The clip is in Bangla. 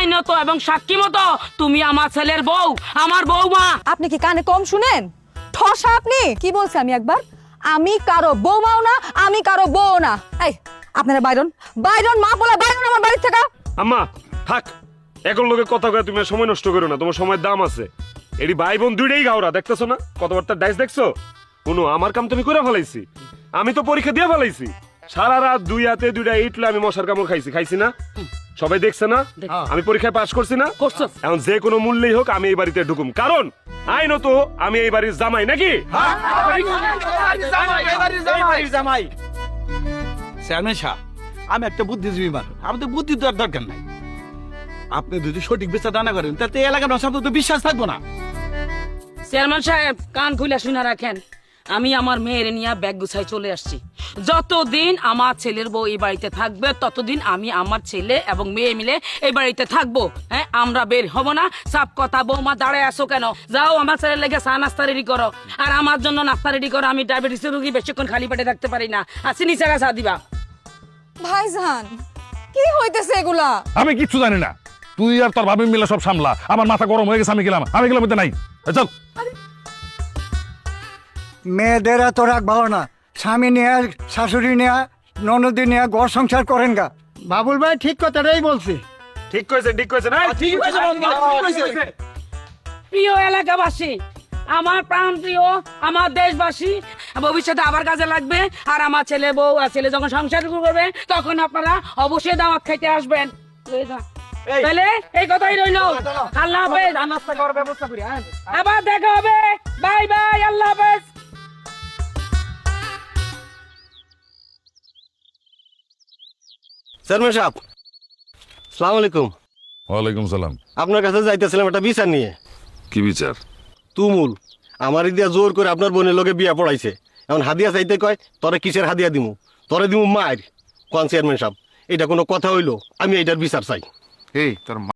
আইনত এবং সাক্ষী মতো তুমি আমার ছেলের বউ, আমার বউমা। আপনি কি কানে কম শুনেন? ঠসা আপনি কি বলছে? আমি একবার আমি কারো বৌমাও না, আমি কারো বউ না। এই আপনারা বাইরন বাইরন, মা বলে বাইরন আমার বাড়ি থেকে। আম্মা থাক, এখন লোকে কথা কয়ে তুমি আর সময় নষ্ট করো না, তোমার সময়ের দাম আছে। এটি ভাই বোন দুইটাই গাওরা, দেখতেছো না কতবার ডাইস দেখছো? শুনো, আমার কাম তুমি করে ফেলাইছি, আমি তো পরীক্ষা দিয়ে ফেলাইছি। সারা রাত দুই হাতে দুইটা ইটলে আমি মশার কামড় খাইছি না? সবাই দেখছে না আমি পরীক্ষায় পাশ করছি না? এখন যে কোনো মূল্যেই হোক আমি এই বাড়িতে ঢুকুম, কারণ আইনত আমি এই বাড়ির জামাই নাকি? চেয়ারম্যান সাহেব, আমি একটা বুদ্ধিজীবী মানুষ, আমাদের বুদ্ধি দেওয়ার দরকার নাই। আপনি যদি সঠিক বিচার না করেন তাতে এলাকার মানুষ তো বিশ্বাস থাকবো না। চেয়ারম্যান সাহেব কান খুলে শুনে রাখেন, আমি আমার মেয়ের নিয়ে ব্যাগ গুছাই চলে আসছি। যতদিন আমার ছেলের বউ এই বাড়িতে থাকবে ততদিন আমি আমার ছেলে এবং মেয়ে মিলে এই বাড়িতে থাকবো। হ্যাঁ, আমরা বের হব না। সাপ কথা, বৌমা দাঁড়ায় আসো কেন? যাও আমার ছেলের লেগে চা নাস্তা রেডি করো, আর আমার জন্য নাস্তা রেডি করো। আমি ডায়াবেটিসের রোগী, বেশিক্ষণ খালি পেটে থাকতে পারি না। আসি নিচে চা দিবা। ভাইজান কি হইতেছে এগুলা? আমি কিচ্ছু জানি না, তুই আর তোর ভাবি মিলে সব সামলা। আমার মাথা গরম হয়ে গেছে, আমি গেলাম মধ্যে নাই। চল। মেয়েদের এত রাগ ভালো না, স্বামী নিয়ে শাশুড়ি নিয়ে ননদি নিয়ে ঘর সংসার করেন গা। বাবুল ভাই ঠিক কথাটাই বলছে। ঠিক কইছেন, ঠিক কইছেন। প্রিয় এলাকাবাসী, আমার প্রাণ প্রিয়, আমার দেশবাসী, ভবিষ্যতে আবার কাজে লাগবে। আর আমার ছেলে বউ আর ছেলে যখন সংসার শুরু করবে তখন আপনারা অবশ্যই দাওয়াত খাইতে আসবেন। তাহলে এই কথাই রইল। আল্লাহ হাফেজ। নাস্তা করার ব্যবস্থা করি, আবার দেখা হবে। বাই বাই, আল্লাহ হাফেজ। চেয়ারম্যান সাহেব, সালাম আলাইকুম। ওয়ালাইকুম সালাম। আপনার কাছে যাইতেছিলাম একটা বিচার নিয়ে। কি বিচার? তুমুল আমার দিয়া জোর করে আপনার বোনের লোকে বিয়া পড়াইছে। এখন হাদিয়া চাইতে কয়, তরে কিসের হাদিয়া দিমু? তরে দিমু মায়ের। কোন চেয়ারম্যান সাহেব, এটা কোনো কথা হইলো? আমি এইটার বিচার চাই। এই তোর